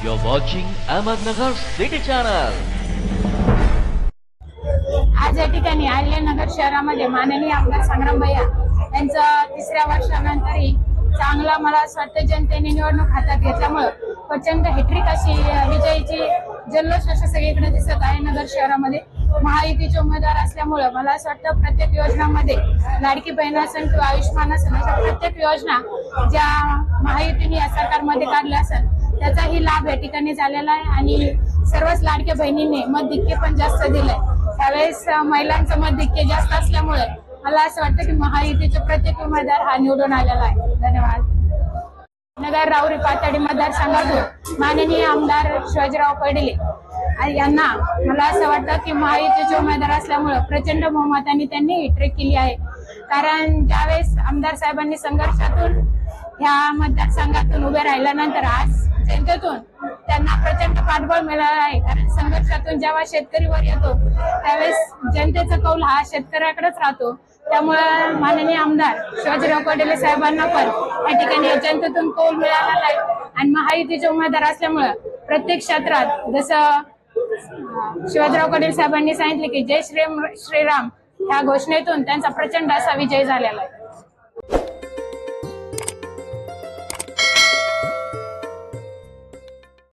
You're watching Ahmednagar City Channel. आज या ठिकाणी अहिल्यानगर शहरामध्ये माननीय आमदार संग्राम भैया यांचं तिसऱ्या वर्षानंतरही चांगला मला असं वाटतं जनतेने निवडणूक हातात घेतल्यामुळे प्रचंड हेट्रिक अशी विजयीची जल्लोष असं सगळीकडे दिसत आहे नगर शहरामध्ये। महायुतीचे उमेदवार असल्यामुळे मला असं वाटतं प्रत्येक योजनांमध्ये लाडकी बहीण असेल किंवा आयुष्मान असेल अशा प्रत्येक योजना ज्या महायुतीने या सरकारमध्ये काढल्या असेल त्याचाही लाभ या ठिकाणी झालेला आहे आणि सर्वच लाडक्या बहिणींनी मतधिक्य पण जास्त दिलंय। त्यावेळेस महिलांचं मतधिक्य जास्त असल्यामुळे मला असं वाटतं की महायुतीचे प्रत्येक उमेदवार हा निवडून आलेला आहे। धन्यवाद। नगर राऊरी पाथर्डी मतदारसंघातून माननीय आमदार शिवाजीराव पडले यांना मला असं वाटतं की महायुतीचे उमेदवार असल्यामुळे प्रचंड बहुमताने त्यांनी हॅट्रिक केली आहे। कारण ज्यावेळेस आमदार साहेबांनी संघर्षातून ह्या मतदारसंघातून उभे राहिल्यानंतर आज जनतेतून त्यांना प्रचंड पाठबळ मिळालं आहे। कारण संघर्षातून जेव्हा शेतकरीवर येतो त्यावेळेस जनतेचा कौल हा शेतकऱ्याकडेच राहतो। त्यामुळे माननीय आमदार शिवाजीराव पडले साहेबांना पण या ठिकाणी जनतेतून कौल मिळालेला आहे आणि महायुतीचे उमेदवार असल्यामुळे प्रत्येक क्षेत्रात जसं शिवाजीराव पडले साहेबांनी सांगितले की जय श्रीराम ह्या घोषणेतून त्यांचा प्रचंड असा विजय झालेला आहे।